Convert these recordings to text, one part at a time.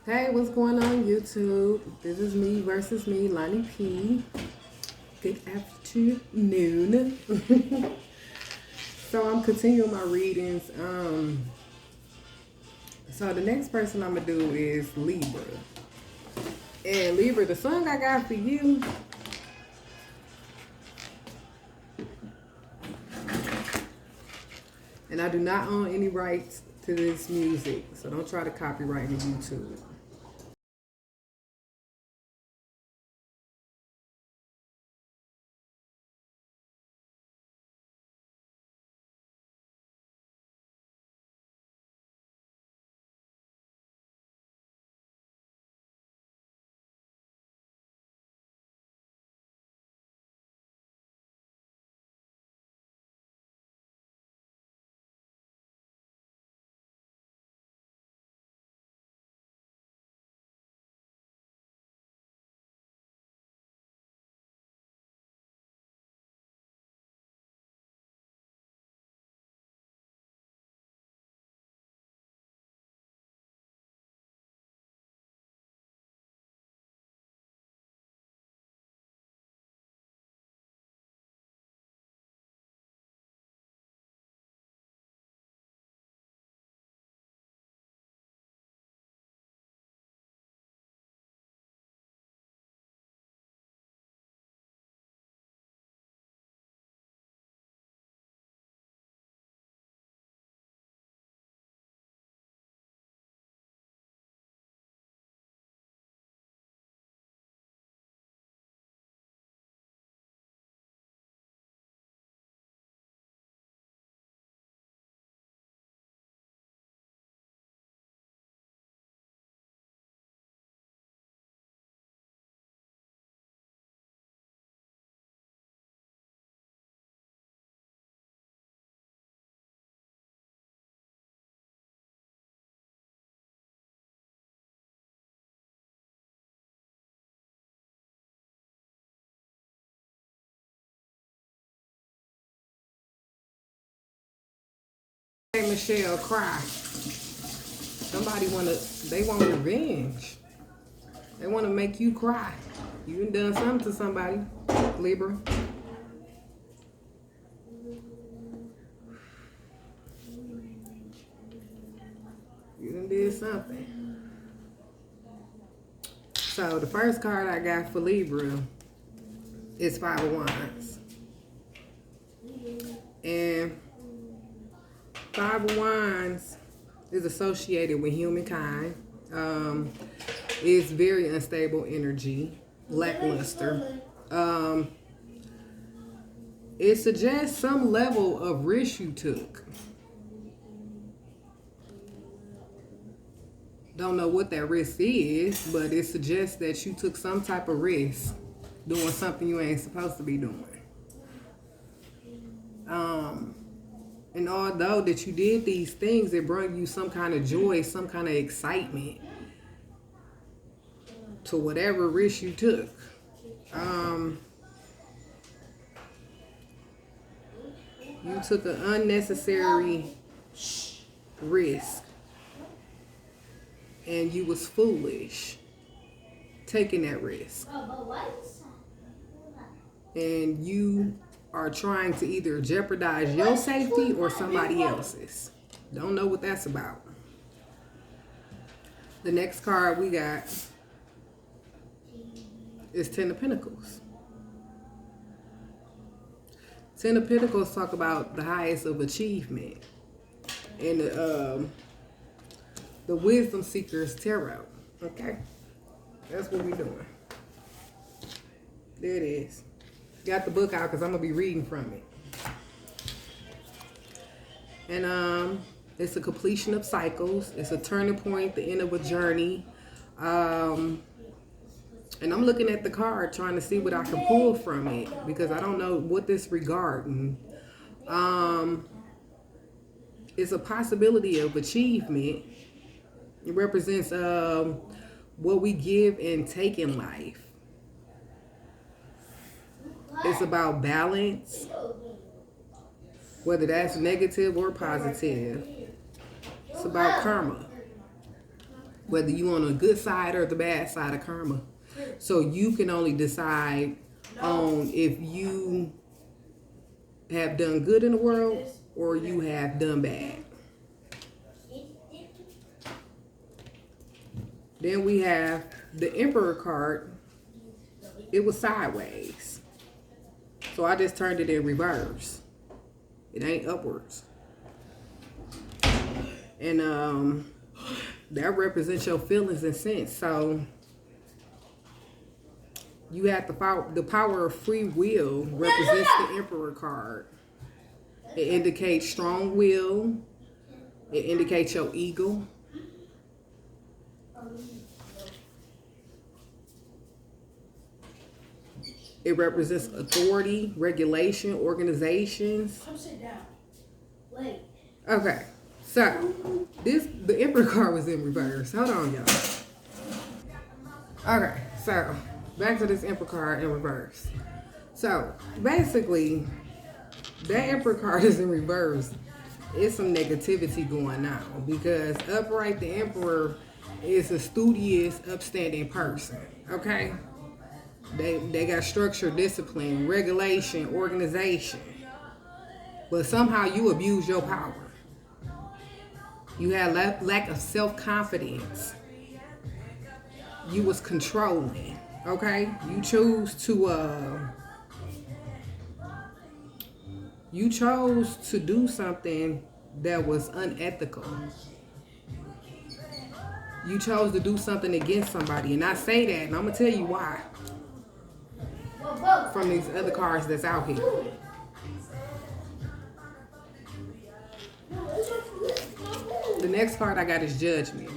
Hey, what's going on YouTube? This is me versus me, Lonnie P. Good afternoon. So I'm continuing my readings. So the next person I'm gonna do is Libra. And Libra, the song I got for you. And I do not own any rights to this music, so don't try to copyright me, YouTube. Hey Michelle, cry. They want revenge. They want to make you cry. You done something to somebody, Libra. You done did something. So the first card I got for Libra is Five of Wands. And Five of Wands is associated with humankind. It's very unstable energy, lackluster. It suggests some level of risk you took. Don't know what that risk is, but it suggests that you took some type of risk doing something you ain't supposed to be doing. And although that you did these things, it brought you some kind of joy, some kind of excitement to whatever risk you took. You took an unnecessary risk, and you was foolish taking that risk. And you are trying to either jeopardize your safety or somebody else's. Don't know what that's about. The next card we got is Ten of Pentacles. Ten of Pentacles talk about the highest of achievement in the Wisdom Seekers Tarot. Okay, that's what we're doing. There it is. Got the book out because I'm gonna be reading from it. And it's a completion of cycles. It's a turning point, the end of a journey. And I'm looking at the card trying to see what I can pull from it because I don't know what this regarding. It's a possibility of achievement. It represents what we give and take in life. It's about balance, whether that's negative or positive. It's about karma. whether you on the good side or the bad side of karma. So you can only decide on if you have done good in the world or you have done bad. Then we have the Emperor card. It was sideways. So I just turned it in reverse. It ain't upwards. And that represents your feelings and sense. So you have the power of free will represents the Emperor card. It indicates strong will. It indicates your ego. It represents authority, regulation, organizations. Come sit down. Wait. Okay, so the Emperor card was in reverse. Hold on, y'all. Okay, so back to this Emperor card in reverse. So basically, that Emperor card is in reverse. It's some negativity going on because upright, the Emperor is a studious, upstanding person. Okay. They got structure, discipline, regulation, organization. But somehow you abuse your power. You had lack of self-confidence. You was controlling. Okay? You chose to do something that was unethical. You chose to do something against somebody. And I say that, and I'm going to tell you why. From these other cards that's out here. The next card I got is Judgment.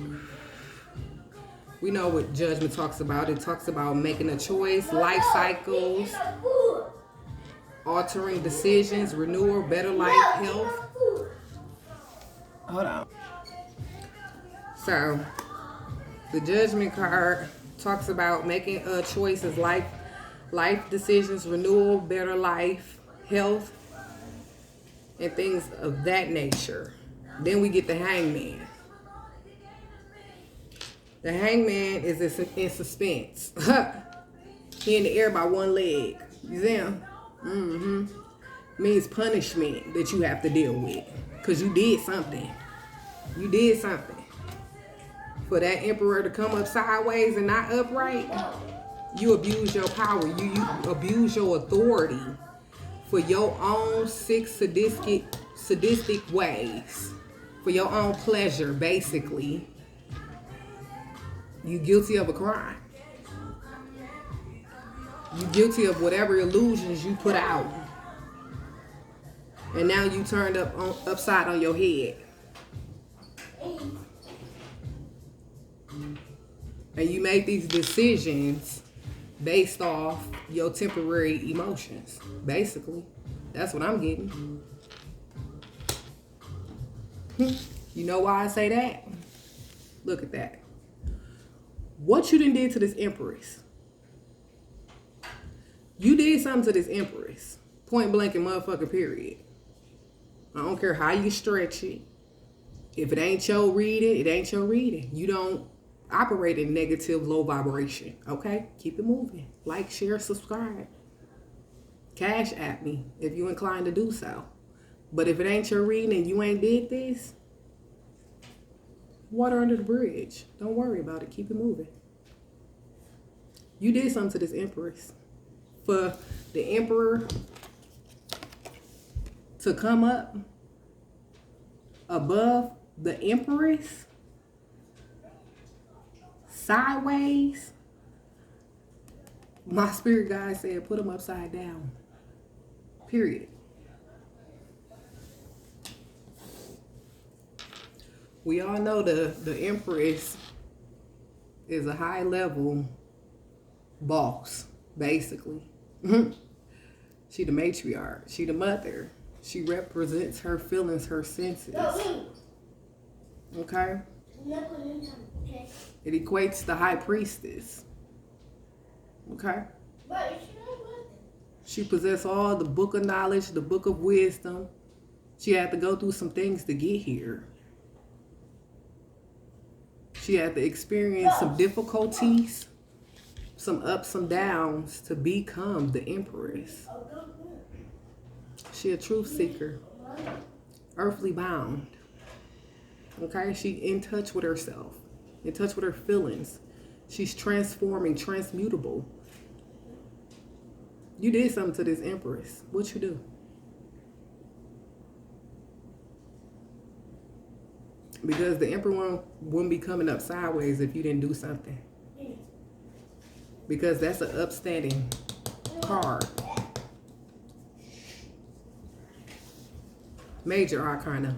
We know what Judgment talks about. It talks about making a choice, life cycles, altering decisions, renewal, better life, health. Hold on. So, the Judgment card talks about making choices, life decisions, renewal, better life, health, and things of that nature. Then we get the Hangman. The Hangman is in suspense. He in the air by one leg. You see him? Means punishment that you have to deal with. Because you did something. You did something. For that Emperor to come up sideways and not upright, you abuse your power. You abuse your authority for your own sick, sadistic ways. For your own pleasure, basically. You guilty of a crime. You guilty of whatever illusions you put out. And now you turned upside on your head. And you make these decisions based off your temporary emotions. Basically. That's what I'm getting. You know why I say that? Look at that. What you done did to this Empress? You did something to this Empress. Point blank and motherfucking period. I don't care how you stretch it. If it ain't your reading, it ain't your reading. You don't operate in negative, low vibration. Okay? Keep it moving. Like, share, subscribe. Cash at me if you inclined to do so. But if it ain't your reading and you ain't did this, water under the bridge. Don't worry about it. Keep it moving. You did something to this Empress. For the Emperor to come up above the Empress sideways, my spirit guide said put him upside down. Period. We all know the Empress is a high level boss, basically. She the matriarch. She the mother. She represents her feelings, her senses. Okay? It equates the high priestess. Okay? She possesses all the book of knowledge, the book of wisdom. She had to go through some things to get here. She had to experience some difficulties, some ups, some downs to become the Empress. She a truth seeker, earthly bound. Okay, she in touch with herself, in touch with her feelings. She's transforming, transmutable. You did something to this Empress. What you do? Because the Emperor wouldn't be coming up sideways if you didn't do something. Because that's an upstanding card. Major Arcana.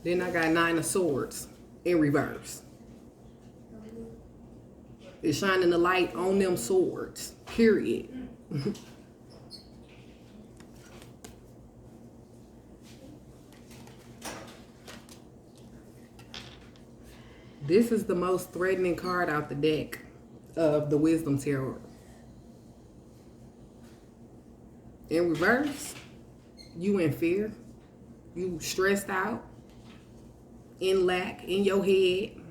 Then I got 9 of Swords in reverse. It's shining the light on them swords. Period. This is the most threatening card out the deck of the Wisdom Tarot. In reverse, you in fear. You stressed out. In lack, in your head.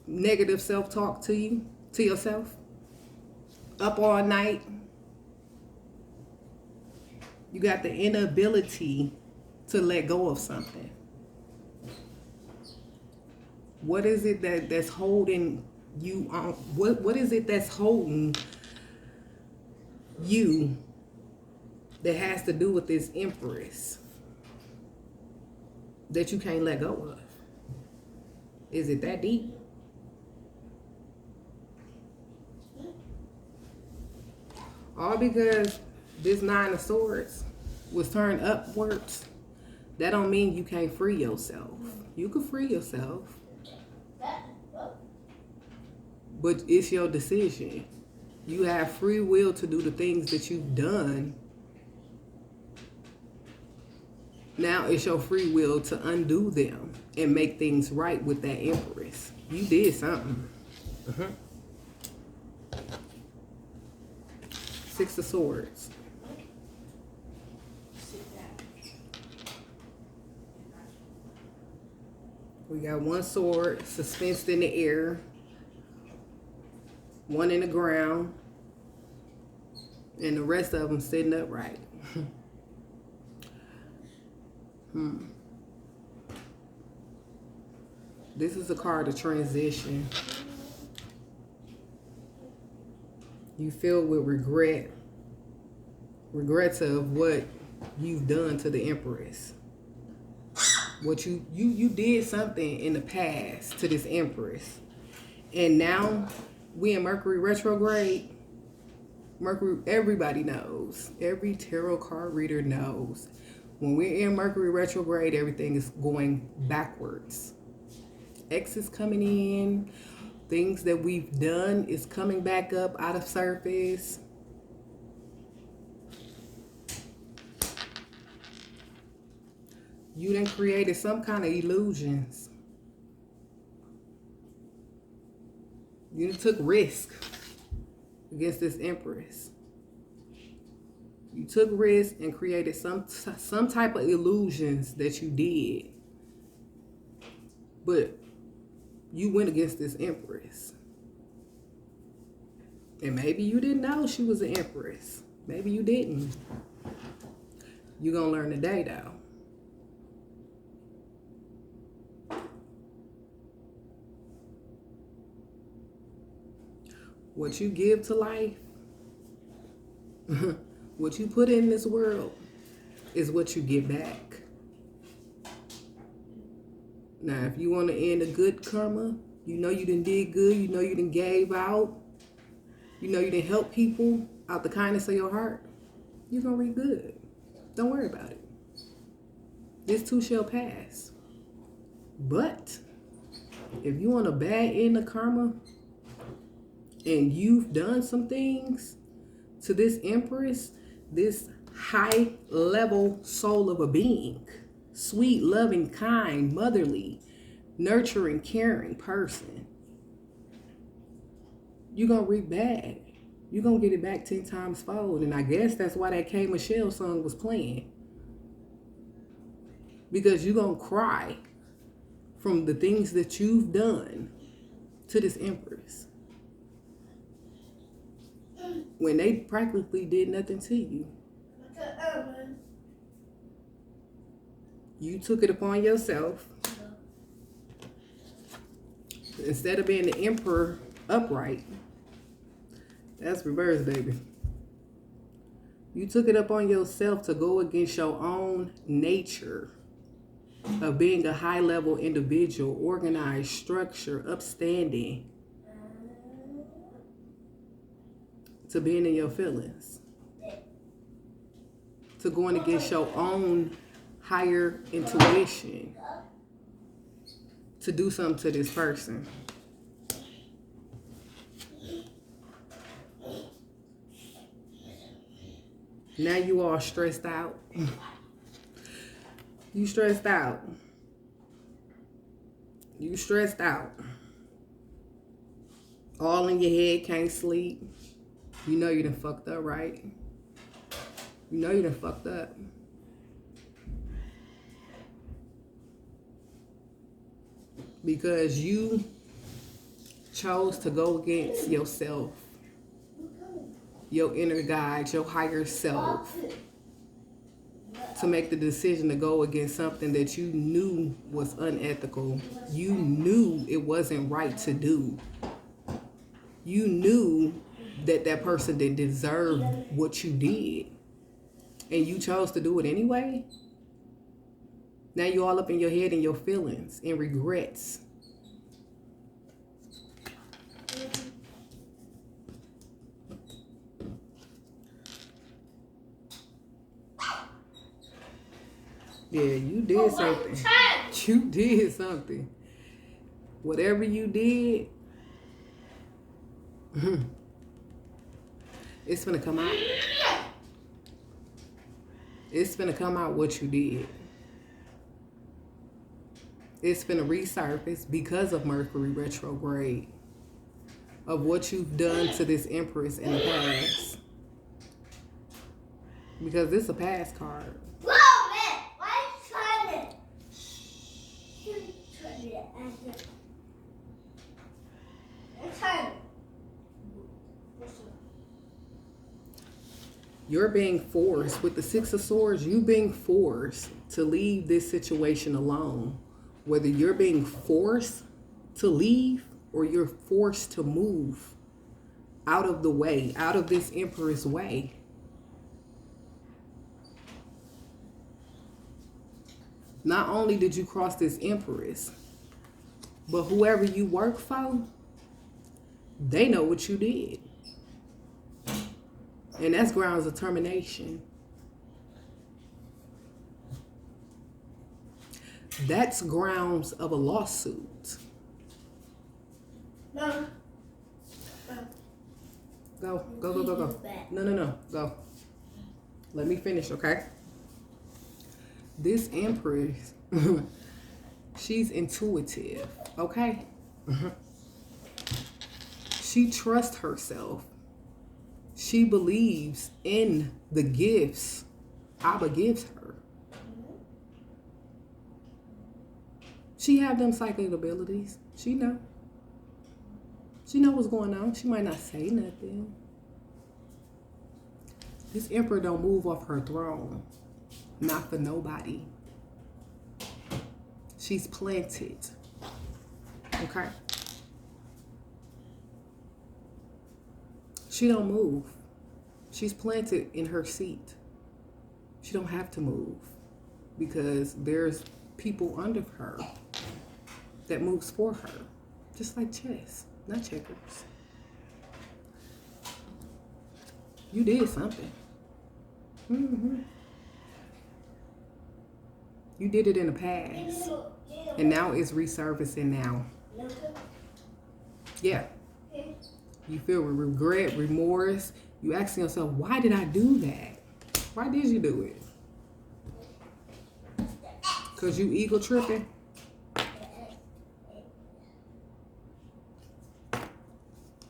Negative self-talk to you, to yourself. Up all night. You got the inability to let go of something. What is it that's holding you on? What is it that's holding you that has to do with this Empress that you can't let go of? Is it that deep? All because this 9 of Swords was turned upwards. That don't mean you can't free yourself. You can free yourself. But it's your decision. You have free will to do the things that you've done. Now it's your free will to undo them and make things right with that Empress. You did something. 6 of Swords. We got 1 sword suspended in the air. 1 in the ground. And the rest of them sitting upright. This is a card of transition. You feel with regret. Regrets of what you've done to the Empress. What you did something in the past to this Empress. And now we in Mercury Retrograde. Mercury, everybody knows. Every tarot card reader knows. When we're in Mercury Retrograde, everything is going backwards. X is coming in. Things that we've done is coming back up out of surface. You done created some kind of illusions. You done took risk against this Empress. You took risk and created some type of illusions that you did. But you went against this Empress. And maybe you didn't know she was an Empress. Maybe you didn't. You're going to learn today, though. What you give to life, what you put in this world is what you get back. Now, if you want to end a good karma, you know you done did good, you know you done gave out, you know you done help people out the kindness of your heart, you're going to read good. Don't worry about it. This too shall pass. But if you want a bad end of karma, and you've done some things to this Empress, this high level soul of a being, sweet, loving, kind, motherly, nurturing, caring person, you're going to reap bad. You're going to get it back 10 times fold. And I guess that's why that K. Michelle song was playing. Because you're going to cry from the things that you've done to this Empress when they practically did nothing to you. You took it upon yourself. Instead of being the Emperor upright, that's reverse, baby. You took it upon yourself to go against your own nature of being a high-level individual, organized, structured, upstanding, to being in your feelings, to going against your own higher intuition, to do something to this person. Now you all stressed out. You stressed out. You stressed out. All in your head, can't sleep. You know you done fucked up, right? You know you done fucked up. Because you chose to go against yourself, your inner guide, your higher self, to make the decision to go against something that you knew was unethical. You knew it wasn't right to do. You knew that that person didn't deserve what you did, and you chose to do it anyway. Now you're all up in your head and your feelings and regrets. Yeah, you did something. You did something. Whatever you did, it's gonna come out. It's gonna come out what you did. It's gonna resurface because of Mercury Retrograde, of what you've done to this Empress in the past. Because it's a past card. You're being forced, with the Six of Swords, you being forced to leave this situation alone. Whether you're being forced to leave or you're forced to move out of the way, out of this Emperor's way. Not only did you cross this Empress, but whoever you work for, they know what you did. And that's grounds of termination. That's grounds of a lawsuit. No. Go. No. Go. Let me finish, okay? This Empress, she's intuitive, okay? She trusts herself. She believes in the gifts Abba gives her. She have them psychic abilities. She know. She know what's going on. She might not say nothing. This Emperor don't move off her throne. Not for nobody. She's planted. Okay? She don't move. She's planted in her seat. She don't have to move because there's people under her that moves for her. Just like chess, not checkers. You did something. You did it in the past. And now it's resurfacing now. Yeah. You feel regret, remorse. You asking yourself, why did I do that? Why did you do it? Because you ego tripping?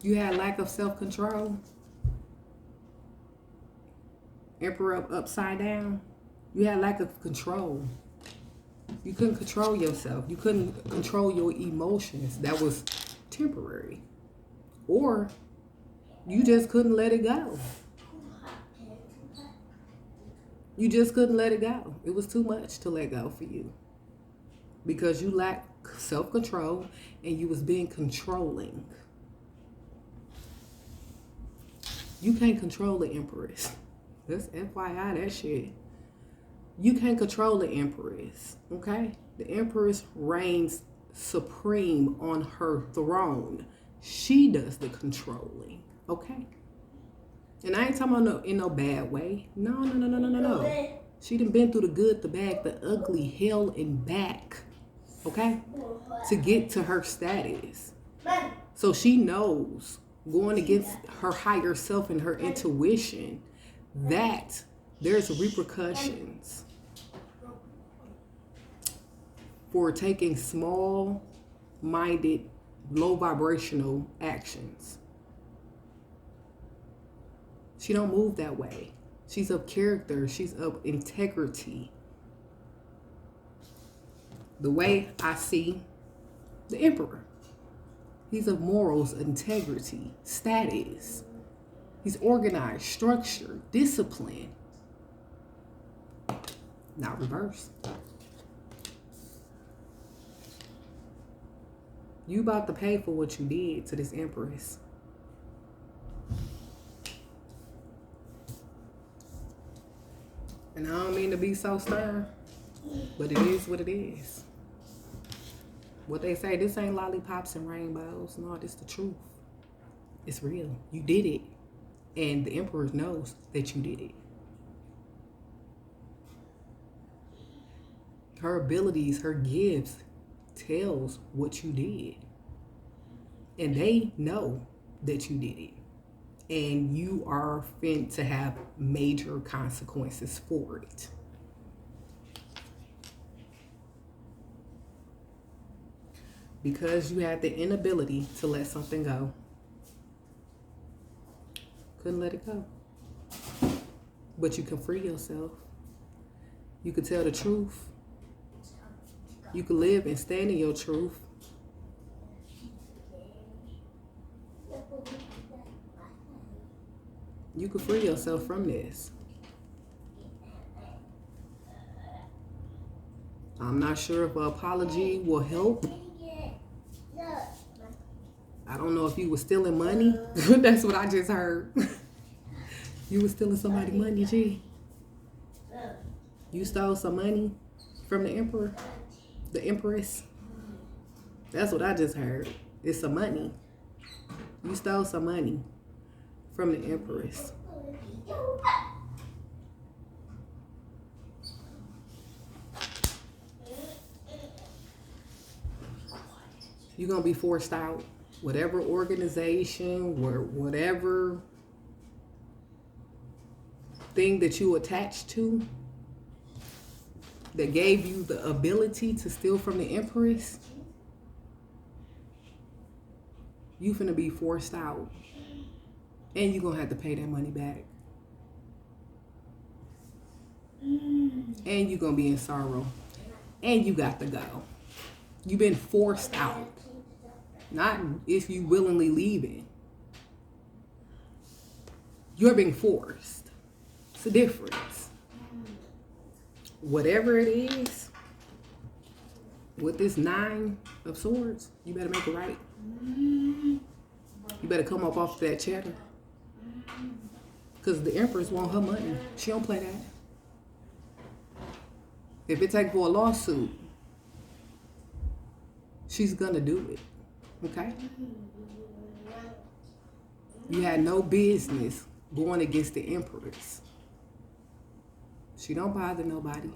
You had lack of self-control? Emperor upside down? You had lack of control. You couldn't control yourself. You couldn't control your emotions. That was temporary. Or you just couldn't let it go. You just couldn't let it go. It was too much to let go for you. Because you lacked self-control and you was being controlling. You can't control the Empress. That's FYI, that shit. You can't control the Empress, okay? The Empress reigns supreme on her throne. She does the controlling, okay? And I ain't talking about in no bad way. No. She done been through the good, the bad, the ugly, hell and back, okay? To get to her status. So she knows, going against her higher self and her intuition, that there's repercussions for taking small-minded, low-vibrational actions. She don't move that way. She's of character. She's of integrity. The way I see the Emperor, he's of morals, integrity, status. He's organized, structured, disciplined. Not reverse. You about to pay for what you did to this Empress. And I don't mean to be so stern, but it is what it is. What they say, this ain't lollipops and rainbows. No, this the truth. It's real. You did it. And the Emperor knows that you did it. Her abilities, her gifts tells what you did. And they know that you did it. And you are fit to have major consequences for it. Because you had the inability to let something go. Couldn't let it go. But you can free yourself. You can tell the truth. You can live and stand in your truth. You can free yourself from this. I'm not sure if an apology will help. I don't know if you were stealing money. That's what I just heard. You were stealing somebody's money, G. You stole some money from the Emperor, the Empress. That's what I just heard. It's some money. You stole some money from the Empress. You're going to be forced out. Whatever organization, whatever thing that you attached to that gave you the ability to steal from the Empress, you finna be forced out. And you're going to have to pay that money back. And you're going to be in sorrow. And you got to go. You've been forced out. Not if you willingly leaving. You're being forced. It's a difference. Whatever it is, with this 9 of Swords, you better make it right. You better come up off that cheddar. Because the Empress want her money. She don't play that. If it takes for a lawsuit, she's gonna do it. Okay? You had no business going against the Empress. She don't bother nobody.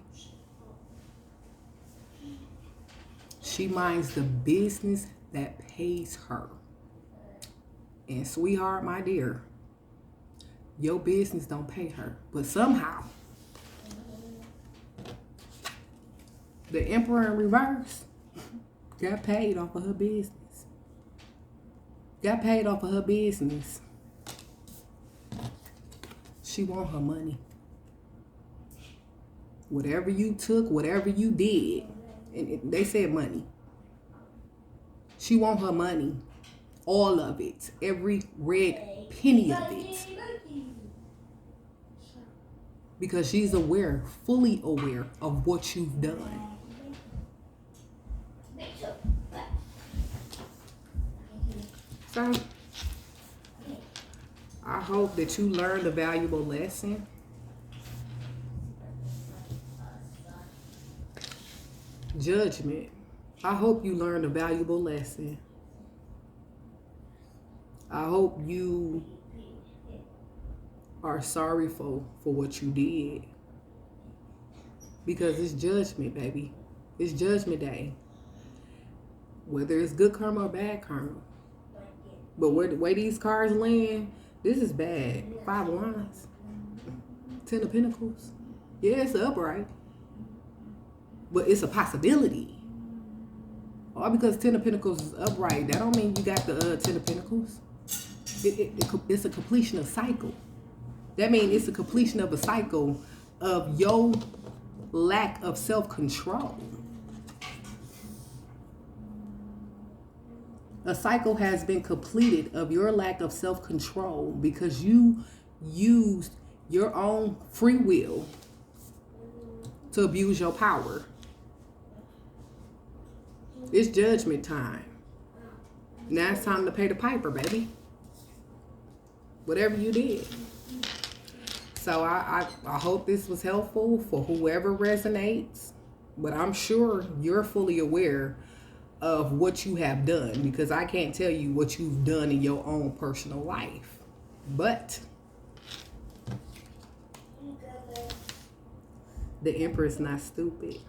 She minds the business that pays her. And sweetheart, my dear, your business don't pay her. But somehow, the Emperor in reverse got paid off of her business. Got paid off of her business. She want her money. Whatever you took, whatever you did, And they said money. She want her money. All of it. Every red penny of it. Because she's aware, fully aware of what you've done. So, I hope that you learned a valuable lesson. Judgment. I hope you learned a valuable lesson. I hope you are sorry for what you did. Because it's judgment, baby. It's judgment day. Whether it's good karma or bad karma. But the way these cards land, this is bad. 5 of Wands. 10 of Pentacles. Yeah, it's upright. But it's a possibility. All because 10 of Pentacles is upright, that don't mean you got the 10 of Pentacles. It's a completion of cycle. That means it's a completion of a cycle of your lack of self-control. A cycle has been completed of your lack of self-control because you used your own free will to abuse your power. It's judgment time. Now it's time to pay the piper, baby. Whatever you did. So I hope this was helpful for whoever resonates. But I'm sure you're fully aware of what you have done, because I can't tell you what you've done in your own personal life. But the Empress not stupid.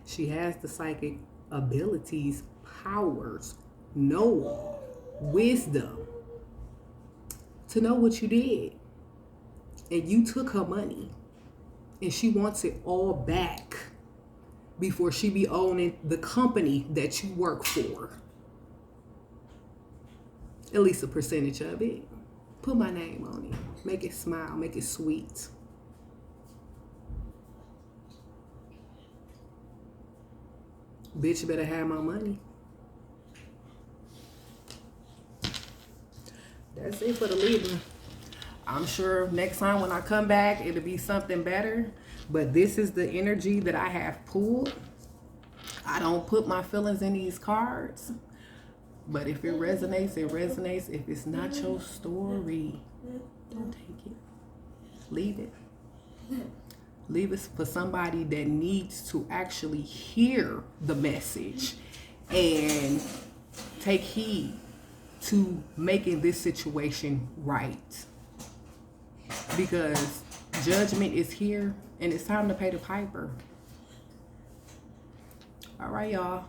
She has the psychic abilities, powers, know-all, wisdom to know what you did. And you took her money. And she wants it all back before she be owning the company that you work for. At least a percentage of it. Put my name on it. Make it smile. Make it sweet. Bitch better have my money. That's it for the Libra. I'm sure next time when I come back, it'll be something better. But this is the energy that I have pulled. I don't put my feelings in these cards. But if it resonates, it resonates. If it's not your story, don't take it. Leave it. Leave it for somebody that needs to actually hear the message and take heed to making this situation right. Because judgment is here and it's time to pay the piper. All right, y'all.